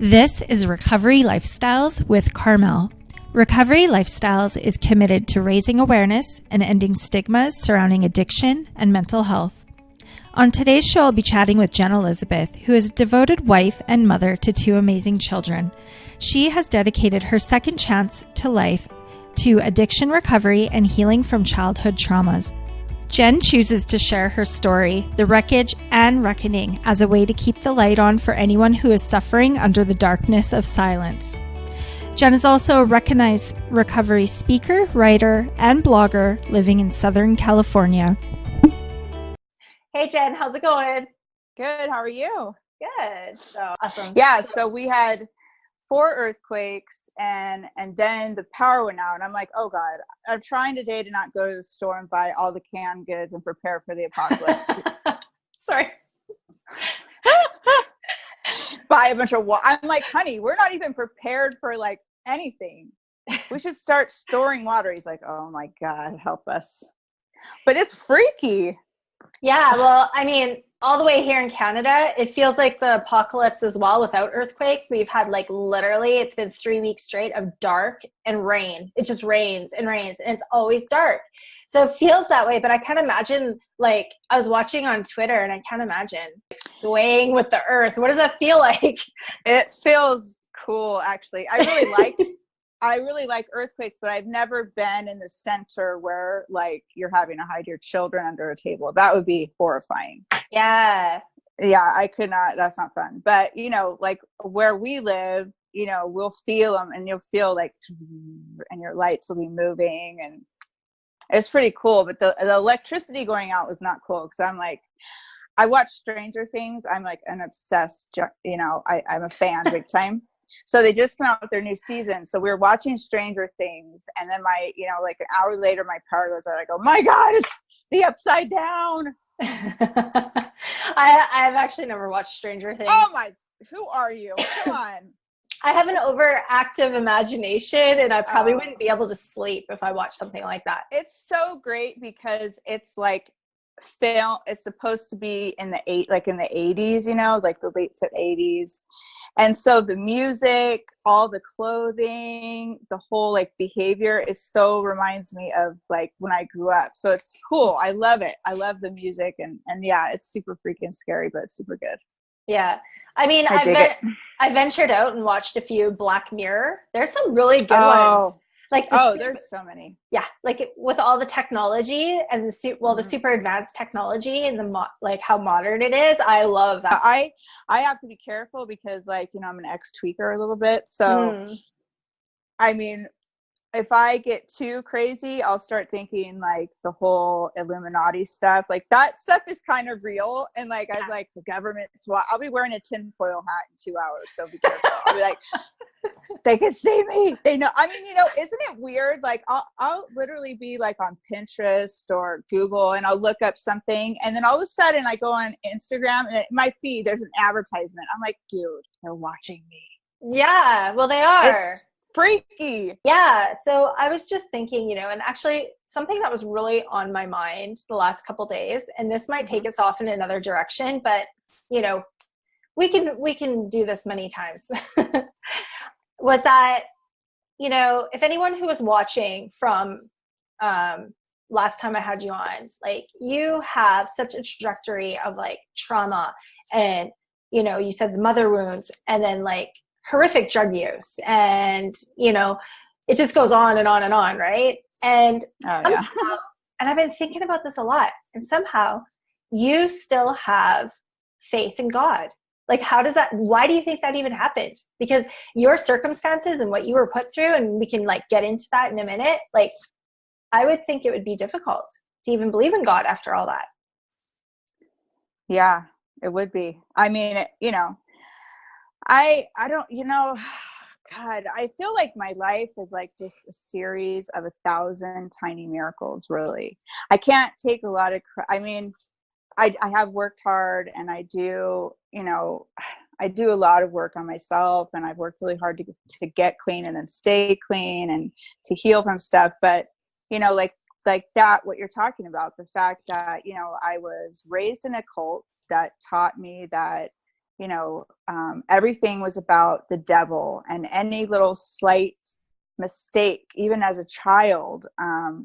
This is Recovery Lifestyles with Carmel. Recovery Lifestyles is committed to raising awareness and ending stigmas surrounding addiction and mental health. On today's show, I'll be chatting with Jen Elizabeth, who is a devoted wife and mother to two amazing children. She has dedicated her second chance to life to addiction recovery and healing from childhood traumas. Jen chooses to share her story, the wreckage and reckoning, as a way to keep the light on for anyone who is suffering under the darkness of silence. Jen is also a recognized recovery speaker, writer, and blogger living in Southern California. Hey Jen, how's it going? Good. How are you? Good. So awesome. Yeah. So we had 4 earthquakes and then the power went out and I'm like, oh God, I'm trying today to not go to the store and buy all the canned goods and prepare for the apocalypse. Sorry. Buy a bunch of water. I'm like, honey, we're not even prepared for like anything. We should start storing water. He's like, oh my God, help us. But it's freaky. Yeah, well, I mean, all the way here in Canada, it feels like the apocalypse as well without earthquakes. We've had like literally, it's been 3 weeks straight of dark and rain. It just rains and rains and it's always dark. So it feels that way, but I can't imagine, like, I was watching on Twitter and I can't imagine like, swaying with the earth. What does that feel like? It feels cool, actually. I really like earthquakes, but I've never been in the center where like you're having to hide your children under a table. That would be horrifying. Yeah. Yeah, I could not. That's not fun. But, you know, like where we live, you know, we'll feel them and you'll feel like, and your lights will be moving and it's pretty cool. But the electricity going out was not cool because I'm like, I watch Stranger Things. I'm like an obsessed, you know, I'm a fan big time. So they just came out with their new season. So we were watching Stranger Things and then my, you know, like an hour later, my power goes out. I go, my God, it's the Upside Down. I've actually never watched Stranger Things. Oh my, who are you? Come on. I have an overactive imagination and I probably wouldn't be able to sleep if I watched something like that. It's so great because it's like film. It's supposed to be in the 80s, you know, like the late 80s. And so the music, all the clothing, the whole like behavior reminds me of like when I grew up. So it's cool. I love it. I love the music and yeah, it's super freaking scary, but it's super good. Yeah. I mean, I ventured out and watched a few Black Mirror. There's some really good ones. Like there's so many. Yeah, like with all the technology and the super advanced technology and like how modern it is. I love that. I have to be careful because like, you know, I'm an ex-tweaker a little bit. So I mean, if I get too crazy, I'll start thinking like the whole Illuminati stuff. Like that stuff is kind of real. And like, I'm like the government. So I'll be wearing a tinfoil hat in 2 hours. So be careful. I'll be like, they can see me. They know. I mean, you know, isn't it weird? Like I'll literally be like on Pinterest or Google and I'll look up something. And then all of a sudden I go on Instagram and my feed, there's an advertisement. I'm like, dude, they're watching me. Yeah, well, they are. It's freaky. Yeah. So I was just thinking, you know, and actually something that was really on my mind the last couple days, and this might take us off in another direction, but you know, we can do this many times. Was that, you know, if anyone who was watching from last time I had you on, like you have such a trajectory of like trauma and, you know, you said the mother wounds and then like horrific drug use and, you know, it just goes on and on and on, right? And somehow, and I've been thinking about this a lot, and somehow you still have faith in God. Like, why do you think that even happened? Because your circumstances and what you were put through, and we can like get into that in a minute, like I would think it would be difficult to even believe in God after all that. Yeah, it would be. I mean, you know, I don't, you know, God, I feel like my life is like just a series of 1,000 tiny miracles, really. I can't take a lot of, I mean, I have worked hard and I do, you know, I do a lot of work on myself and I've worked really hard to get clean and then stay clean and to heal from stuff. But, you know, like that, what you're talking about, the fact that, you know, I was raised in a cult that taught me that everything was about the devil, and any little slight mistake, even as a child,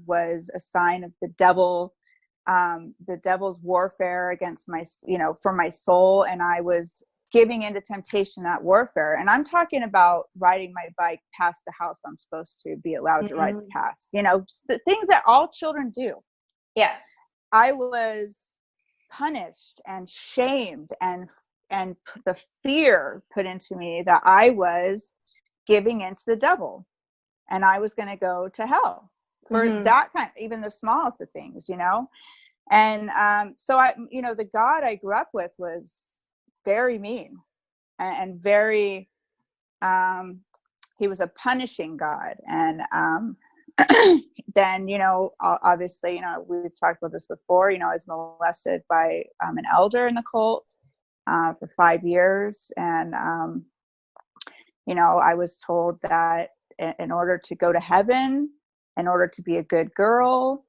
was a sign of the devil's warfare against for my soul. And I was giving into temptation, that warfare. And I'm talking about riding my bike past the house I'm supposed to be allowed to ride past, the things that all children do. Yeah. I was punished and shamed, and the fear put into me that I was giving into the devil, and I was going to go to hell for that kind, even the smallest of things, And so the God I grew up with was very mean and very, he was a punishing God. And then, obviously, we've talked about this before, I was molested by an elder in the cult for 5 years. And, I was told that in order to go to heaven, in order to be a good girl,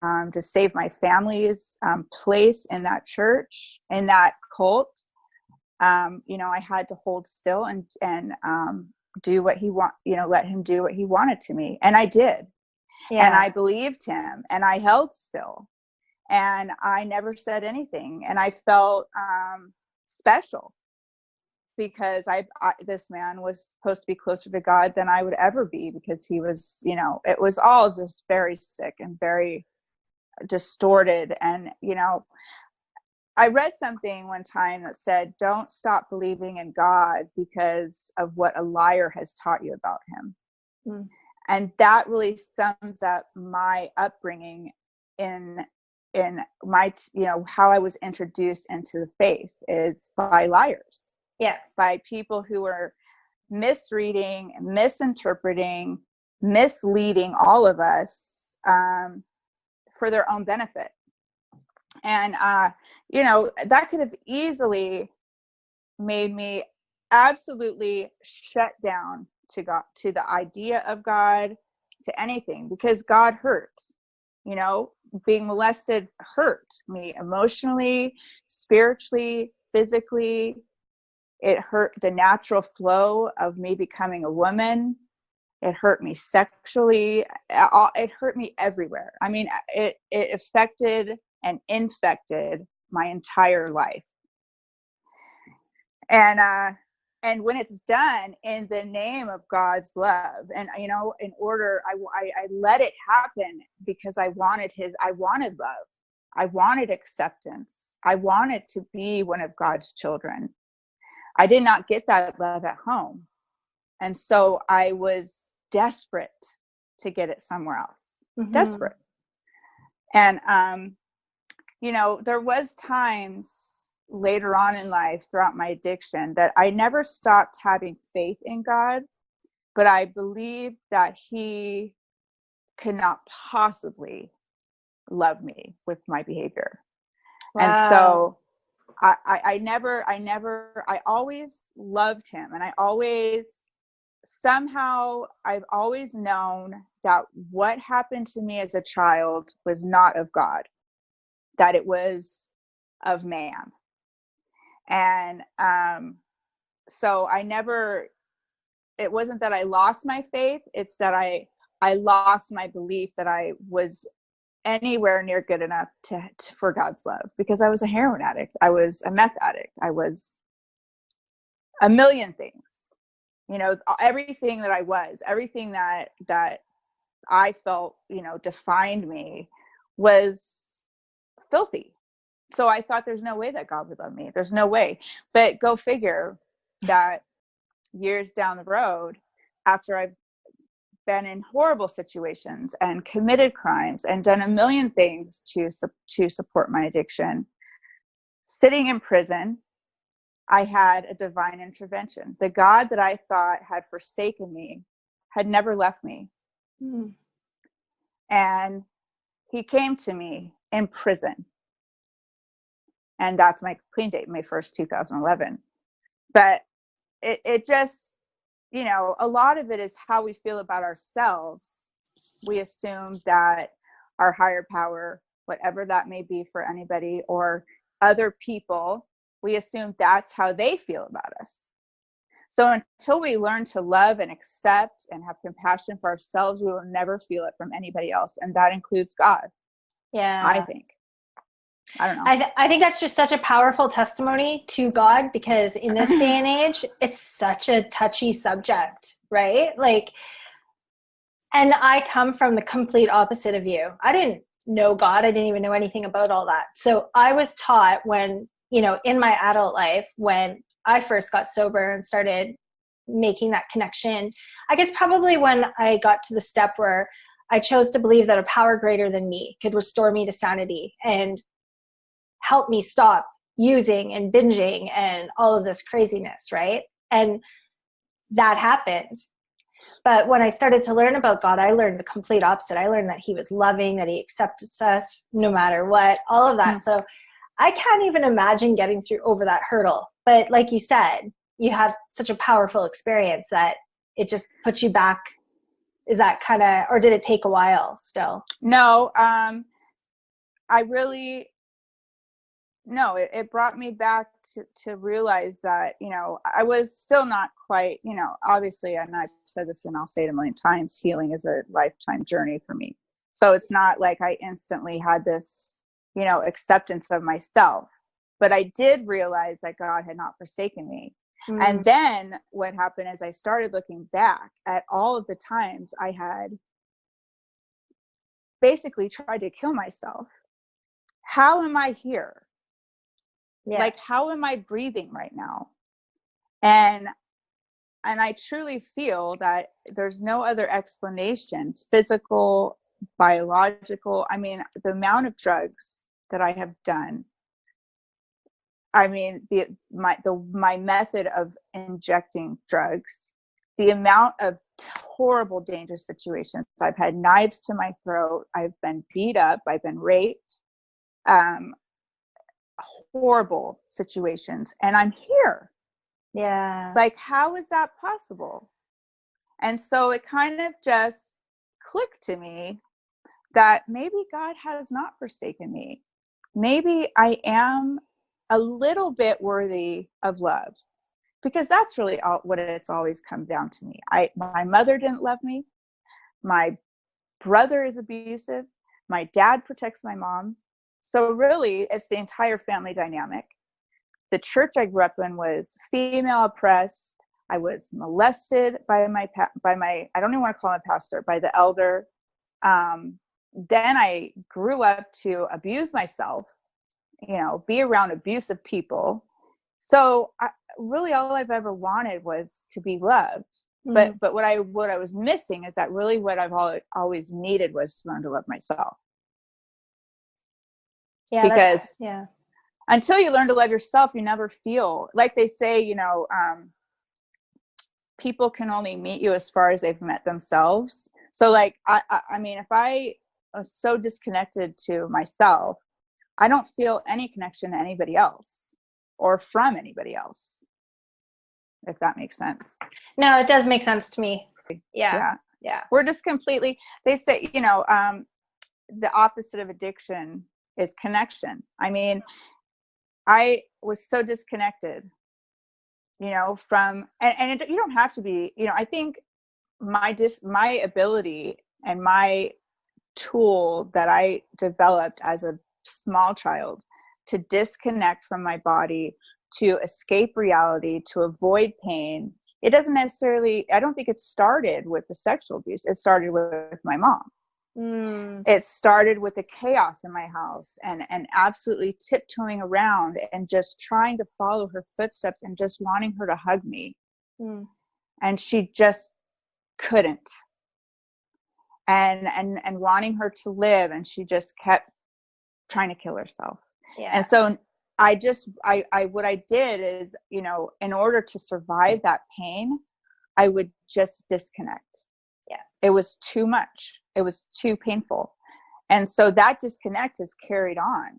to save my family's place in that church, in that cult, I had to hold still and do what he let him do what he wanted to me. And I did. Yeah. And I believed him, and I held still, and I never said anything. And I felt special, because this man was supposed to be closer to God than I would ever be, because he was, it was all just very sick and very distorted. And, I read something one time that said, don't stop believing in God because of what a liar has taught you about him. And that really sums up my upbringing in my, how I was introduced into the faith, is by liars. Yeah. By people who were misreading, misinterpreting, misleading all of us for their own benefit. And, that could have easily made me absolutely shut down to God, to the idea of God, to anything, because God hurts. Being molested hurt me emotionally, spiritually, physically. It hurt the natural flow of me becoming a woman. It hurt me sexually. It hurt me everywhere. I mean, it affected and infected my entire life. And when it's done in the name of God's love, and in order, I let it happen because I wanted love. I wanted acceptance. I wanted to be one of God's children. I did not get that love at home. And so I was desperate to get it somewhere else. Desperate. And, there was times later on in life throughout my addiction that I never stopped having faith in God, but I believed that he could not possibly love me with my behavior. Wow. And so I always loved him. And I've always known that what happened to me as a child was not of God, that it was of man. And so it wasn't that I lost my faith, it's that I lost my belief that I was anywhere near good enough for God's love, because I was a heroin addict, I was a meth addict, I was a million things. Everything that I was, everything that I felt, defined me, was filthy. So I thought, there's no way that God would love me. There's no way. But go figure that years down the road, after I've been in horrible situations and committed crimes and done a million things to support my addiction, sitting in prison, I had a divine intervention. The God that I thought had forsaken me had never left me. And he came to me in prison. And that's my clean date, May 1st, 2011. But it just, a lot of it is how we feel about ourselves. We assume that our higher power, whatever that may be for anybody, or other people, we assume that's how they feel about us. So until we learn to love and accept and have compassion for ourselves, we will never feel it from anybody else. And that includes God. Yeah. I think. I don't know. I think that's just such a powerful testimony to God, because in this day and age, it's such a touchy subject, right? Like, and I come from the complete opposite of you. I didn't know God. I didn't even know anything about all that. So I was taught when, you know, in my adult life, when I first got sober and started making that connection, I guess probably when I got to the step where I chose to believe that a power greater than me could restore me to sanity and help me stop using and binging and all of this craziness, right? And that happened. But when I started to learn about God, I learned the complete opposite. I learned that he was loving, that he accepts us no matter what, all of that. So I can't even imagine getting through over that hurdle. But like you said, you have such a powerful experience that it just puts you back. Is that kind of, or did it take a while still? No, it brought me back to realize that, you know, I was still not quite, you know, obviously, and I've said this and I'll say it a million times, healing is a lifetime journey for me. So it's not like I instantly had this, you know, acceptance of myself, but I did realize that God had not forsaken me. And then what happened is I started looking back at all of the times I had basically tried to kill myself. How am I here? Yeah. Like, how am I breathing right now? And I truly feel that there's no other explanation, physical, biological. I mean, the amount of drugs that I have done. I mean, my method of injecting drugs, the amount of horrible, dangerous situations. I've had knives to my throat. I've been beat up. I've been raped. Horrible situations, and I'm here. Yeah. Like, how is that possible? And so it kind of just clicked to me that maybe God has not forsaken me. Maybe I am a little bit worthy of love, because that's really what it's always come down to me. My mother didn't love me. My brother is abusive. My dad protects my mom. So really, it's the entire family dynamic. The church I grew up in was female oppressed. I was molested by my I don't even want to call him a pastor, by the elder. Then I grew up to abuse myself, you know, be around abusive people. So really all I've ever wanted was to be loved. But what I was missing is that really what I've always needed was to learn to love myself. Yeah, because until you learn to love yourself, you never feel, like they say, you know, people can only meet you as far as they've met themselves. So like, I mean, if I am so disconnected to myself, I don't feel any connection to anybody else or from anybody else, if that makes sense. No, it does make sense to me. Yeah. We're just completely, they say, you know, the opposite of addiction is connection. I mean, I was so disconnected, you know, from, you don't have to be, you know, I think my ability and my tool that I developed as a small child to disconnect from my body, to escape reality, to avoid pain, it doesn't necessarily, I don't think it started with the sexual abuse. It started with my mom. It started with the chaos in my house and absolutely tiptoeing around and just trying to follow her footsteps and just wanting her to hug me. And she just couldn't. And wanting her to live, and she just kept trying to kill herself. And so what I did is, you know, in order to survive that pain, I would just disconnect. It was too much. It was too painful. And so that disconnect has carried on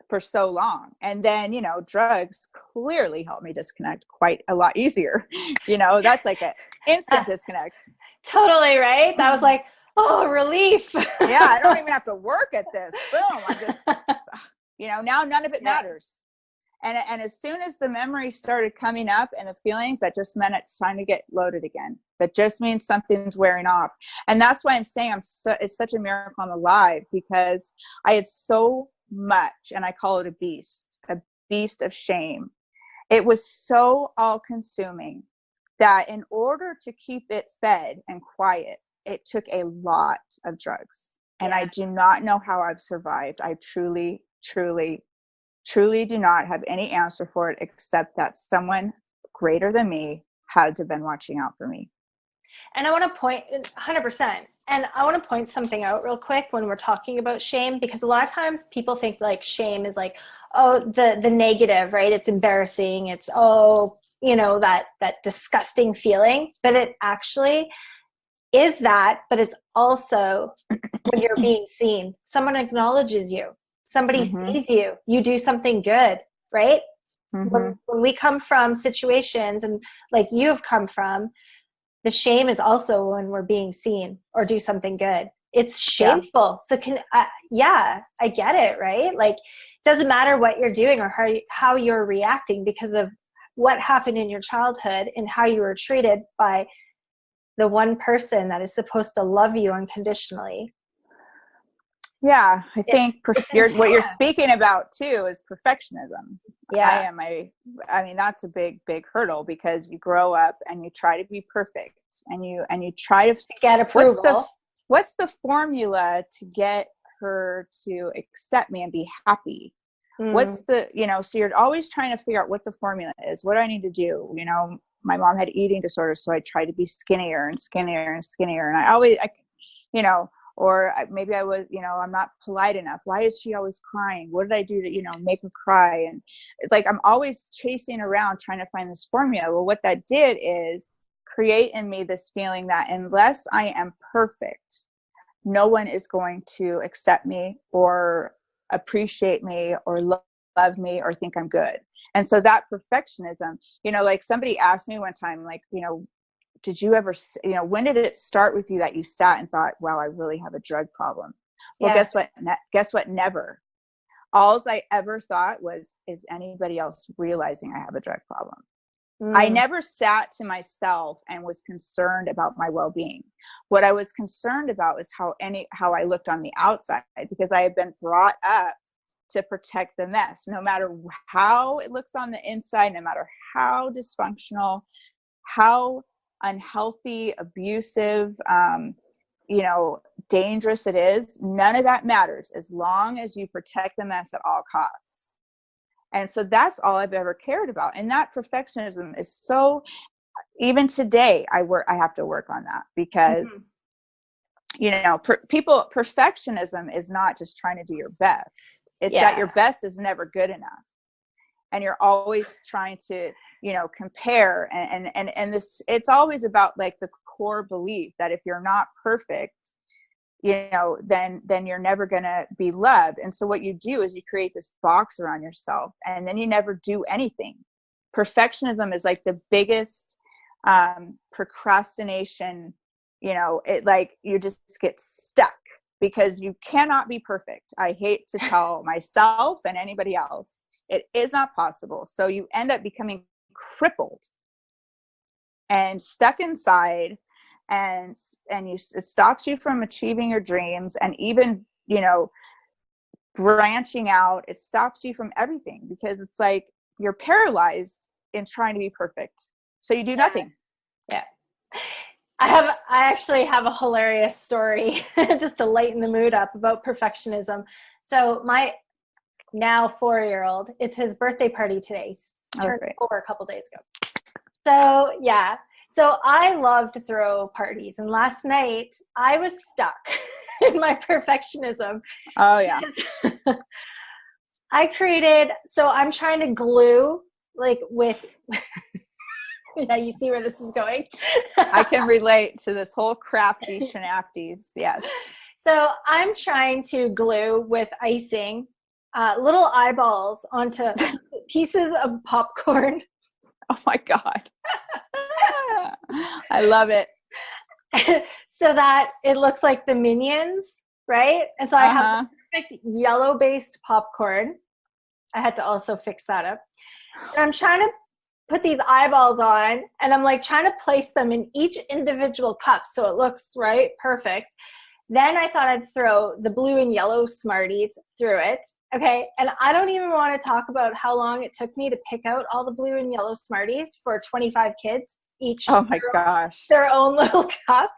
for so long. And then, you know, drugs clearly helped me disconnect quite a lot easier. You know, that's like an instant disconnect. Totally, right? That was like, oh, relief. Yeah, I don't even have to work at this. Boom. I just, you know, now none of it matters. And as soon as the memories started coming up and the feelings, that just meant it's time to get loaded again. That just means something's wearing off. And that's why I'm saying it's such a miracle I'm alive, because I had so much, and I call it a beast of shame. It was so all consuming that in order to keep it fed and quiet, it took a lot of drugs. And I do not know how I've survived. I truly, truly, truly do not have any answer for it, except that someone greater than me had to have been watching out for me. And I want to point 100%. And I want to point something out real quick when we're talking about shame, because a lot of times people think like shame is like, oh, the negative, right? It's embarrassing. It's, oh, you know, that disgusting feeling. But it actually is that, but it's also when you're being seen. Someone acknowledges you. Somebody sees you. You do something good, right? When we come from situations, and like you have come from, the shame is also when we're being seen or do something good. It's shameful. So I get it, right? Like, it doesn't matter what you're doing or how you're reacting because of what happened in your childhood and how you were treated by the one person that is supposed to love you unconditionally. Yeah, I think what you're speaking about too is perfectionism. Yeah. I mean, that's a big hurdle, because you grow up and you try to be perfect, and you try to get approval. What's the formula to get her to accept me and be happy? What's the, so you're always trying to figure out what the formula is. What do I need to do? My mom had eating disorders, so I tried to be skinnier and skinnier and skinnier. And or maybe I was, I'm not polite enough. Why is she always crying? What did I do to, make her cry? And it's like, I'm always chasing around trying to find this formula. Well, what that did is create in me this feeling that unless I am perfect, no one is going to accept me or appreciate me or love me or think I'm good. And so that perfectionism, like somebody asked me one time, like, did you ever, when did it start with you that you sat and thought, wow, I really have a drug problem? Well, guess what? Never. All I ever thought was, is anybody else realizing I have a drug problem? I never sat to myself and was concerned about my well-being. What I was concerned about was how I looked on the outside, because I had been brought up to protect the mess. No matter how it looks on the inside, no matter how dysfunctional, how unhealthy, abusive, dangerous it is, none of that matters as long as you protect the mess at all costs. And so that's all I've ever cared about. And that perfectionism is so, even today, I have to work on that, because perfectionism is not just trying to do your best. It's that your best is never good enough. And you're always trying to, compare. And this, it's always about like the core belief that if you're not perfect, then you're never going to be loved. And so what you do is you create this box around yourself, and then you never do anything. Perfectionism is like the biggest procrastination. It like you just get stuck because you cannot be perfect. I hate to tell myself and anybody else, it is not possible. So you end up becoming crippled and stuck inside, and it stops you from achieving your dreams, and even branching out. It stops you from everything, because it's like you're paralyzed in trying to be perfect, so you do nothing. I actually have a hilarious story just to lighten the mood up about perfectionism. So my now 4-year-old, it's his birthday party today. He turned 4 a couple days ago. So I love to throw parties, and last night I was stuck in my perfectionism. Oh yeah. I'm trying to glue with yeah, you see where this is going. I can relate to this whole crafty shenanigans. Yes. So I'm trying to glue with icing little eyeballs onto pieces of popcorn. Oh my God. I love it. So that it looks like the Minions, right? And so I have perfect yellow-based popcorn. I had to also fix that up. And I'm trying to put these eyeballs on, and I'm like trying to place them in each individual cup so it looks right, perfect. Then I thought I'd throw the blue and yellow Smarties through it. Okay. And I don't even want to talk about how long it took me to pick out all the blue and yellow Smarties for 25 kids, each Oh my gosh. their own little cup.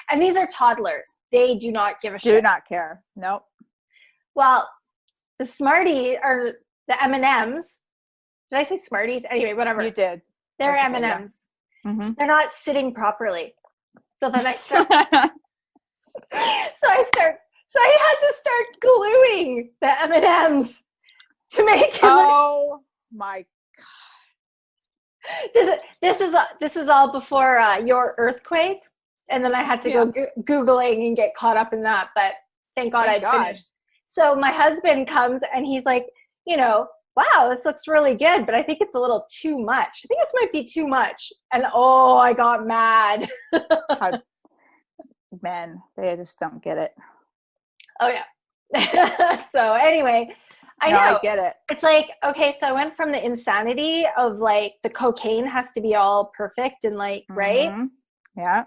And these are toddlers. They do not give a shit. Do not care. Nope. Well, the Smartie or the M&Ms. Did I say Smarties? Anyway, whatever. You did. They're That's M&Ms. okay, yeah. Mm-hmm. They're not sitting properly. So then I start So I had to start gluing the M&Ms to make them. Oh my God! This is all before your earthquake, and then I had to go Googling and get caught up in that. But thank God I'd finished. So my husband comes and he's like, wow, this looks really good, but I think it's a little too much. I think this might be too much. And I got mad. Men, they just don't get it. Oh yeah. So anyway, I know. I get it. It's like, okay, so I went from the insanity of like the cocaine has to be all perfect and like, right? Yeah.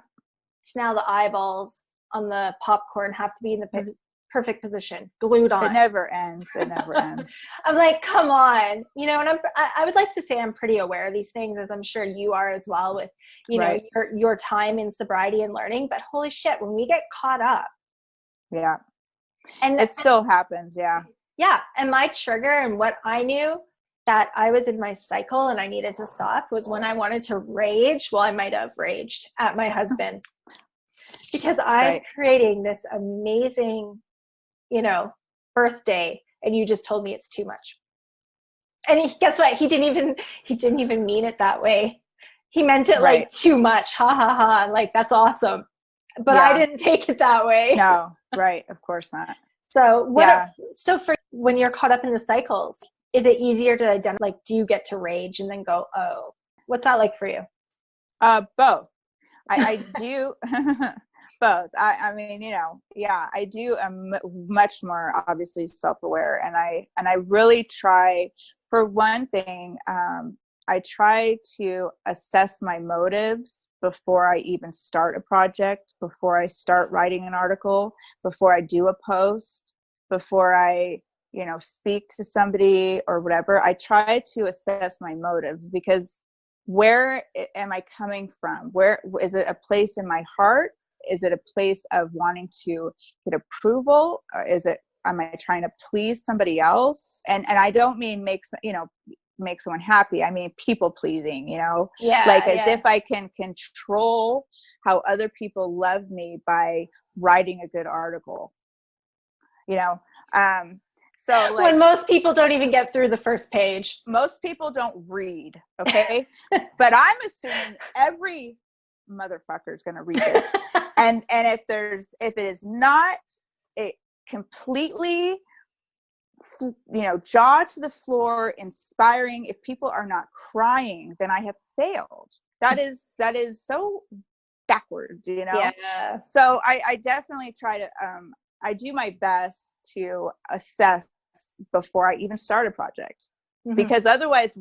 So now the eyeballs on the popcorn have to be in the perfect position, glued on. It never ends. It never ends. I'm like, come on, and I would like to say I'm pretty aware of these things, as I'm sure you are as well, with right. your time in sobriety and learning. But holy shit, when we get caught up, yeah, and it still happens. Yeah, and my trigger and what I knew that I was in my cycle and I needed to stop was when I wanted to rage. Well, I might have raged at my husband because I'm creating this amazing birthday, and you just told me it's too much. And guess what? He didn't even mean it that way. He meant it like too much. Ha ha ha. Like, that's awesome. But I didn't take it that way. No, right. Of course not. So so for when you're caught up in the cycles, is it easier to identify, like, do you get to rage and then go, oh, what's that like for you? Both. I do. Both. I mean, I do. I'm much more obviously self-aware, and I really try. For one thing, I try to assess my motives before I even start a project, before I start writing an article, before I do a post, before I, speak to somebody or whatever. I try to assess my motives, because where am I coming from? Where is it? A place in my heart? Is it a place of wanting to get approval? Am I trying to please somebody else? And I don't mean make someone happy. I mean, people pleasing, as if I can control how other people love me by writing a good article, so like, when most people don't even get through the first page. Most people don't read. Okay. But I'm assuming every motherfucker is going to read this. and if it is not a completely, jaw to the floor, inspiring, if people are not crying, then I have failed. That is so backwards, Yeah. So I definitely try to, I do my best to assess before I even start a project, because otherwise,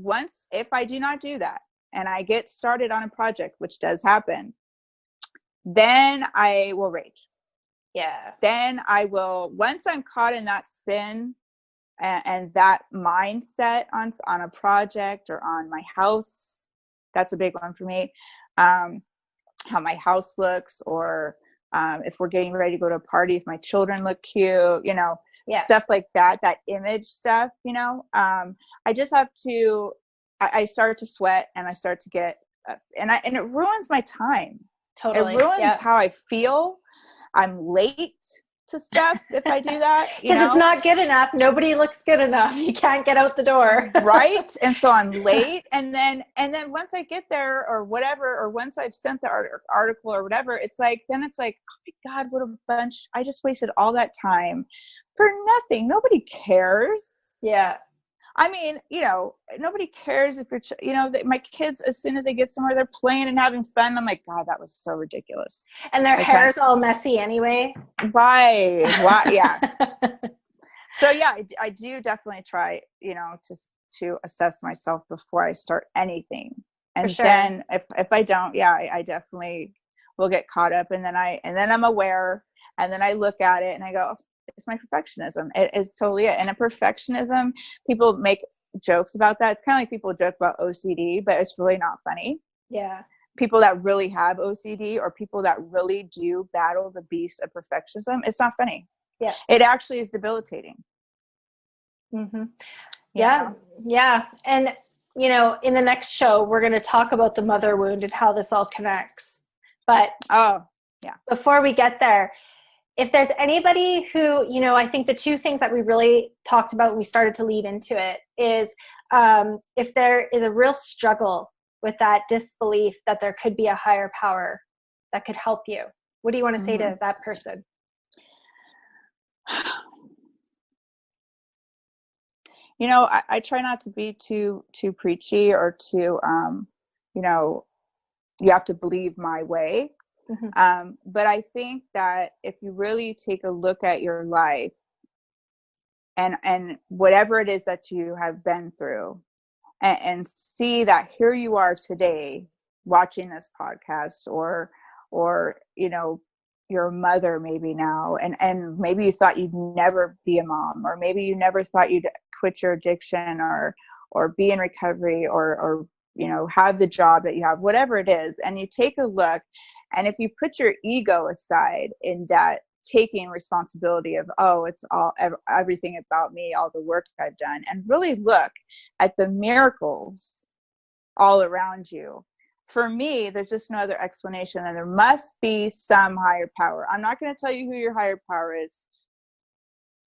if I do not do that and I get started on a project, which does happen, then I will rage. Yeah. Then I will, once I'm caught in that spin and that mindset on a project or on my house, that's a big one for me. How my house looks, or if we're getting ready to go to a party, if my children look cute, stuff like that image stuff, I just have to, I start to sweat, and I start to get, and it ruins my time. Totally. It ruins how I feel. I'm late to stuff if I do that. Because it's not good enough. Nobody looks good enough. You can't get out the door. Right. And so I'm late. And then once I get there or whatever, or once I've sent the article or whatever, it's like, oh my God, what a bunch. I just wasted all that time for nothing. Nobody cares. Yeah. I mean, nobody cares if you're, my kids, as soon as they get somewhere, they're playing and having fun. I'm like, God, that was so ridiculous. And their hair's all messy anyway. Why? Yeah. So yeah, I do definitely try, to assess myself before I start anything. For And sure. then if I don't, yeah, I definitely will get caught up, and then I'm aware, and then I look at it and I go, it's my perfectionism. It's totally it. And a perfectionism, people make jokes about that. It's kind of like people joke about OCD, but it's really not funny. Yeah. People that really have OCD, or people that really do battle the beast of perfectionism, it's not funny. Yeah. It actually is debilitating. Mm-hmm. You Yeah. know? Yeah. And, in the next show, we're going to talk about the mother wound and how this all connects. But Oh, yeah. before we get there, if there's anybody who, I think the two things that we really talked about, we started to lead into it, is if there is a real struggle with that disbelief that there could be a higher power that could help you, what do you want to say Mm-hmm. to that person? I try not to be too preachy, or too, you have to believe my way. Mm-hmm. But I think that if you really take a look at your life, and whatever it is that you have been through, and see that here you are today watching this podcast, or you're a mother maybe now, and maybe you thought you'd never be a mom, or maybe you never thought you'd quit your addiction, or be in recovery, or have the job that you have, whatever it is, and you take a look, and if you put your ego aside in that, taking responsibility of, oh, it's all everything about me, all the work I've done, and really look at the miracles all around you. For me, there's just no other explanation, and there must be some higher power. I'm not going to tell you who your higher power is.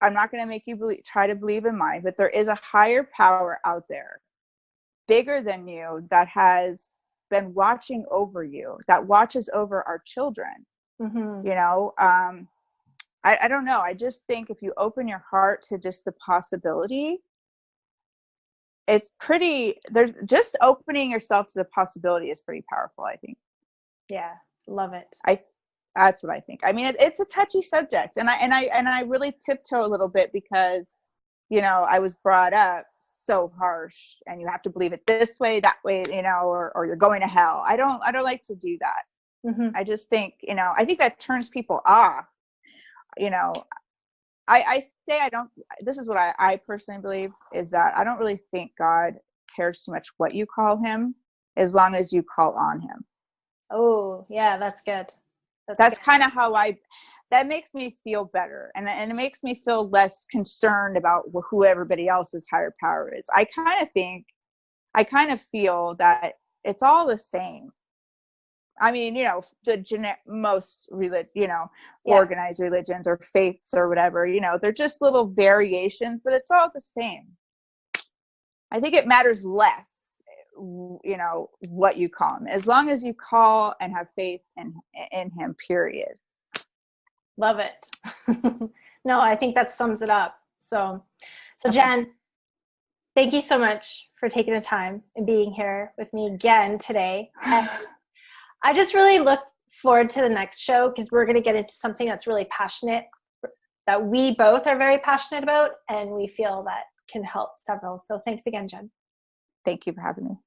I'm not going to make you try to believe in mine, but there is a higher power out there, bigger than you, that has been watching over you, that watches over our children. Mm-hmm. I don't know. I just think if you open your heart to just the possibility, it's pretty, there's just opening yourself to the possibility is pretty powerful, I think. Yeah. Love it. That's what I think. I mean, it's a touchy subject, and I really tiptoe a little bit, because I was brought up so harsh, and you have to believe it this way, that way, or you're going to hell. I don't like to do that. Mm-hmm. I just think, I think that turns people off. I say, I don't, this is what I personally believe, is that I don't really think God cares too much what you call him, as long as you call on him. Oh, yeah, that's good. That's kind of how that makes me feel better. And it makes me feel less concerned about who everybody else's higher power is. I kind of feel that it's all the same. I mean, most organized religions or faiths or whatever, they're just little variations, but it's all the same. I think it matters less, what you call him, as long as you call and have faith in him, period. Love it. No, I think that sums it up. So Jen, thank you so much for taking the time and being here with me again today. And I just really look forward to the next show, because we're going to get into something that's really passionate, that we both are very passionate about, and we feel that can help several. So thanks again, Jen. Thank you for having me.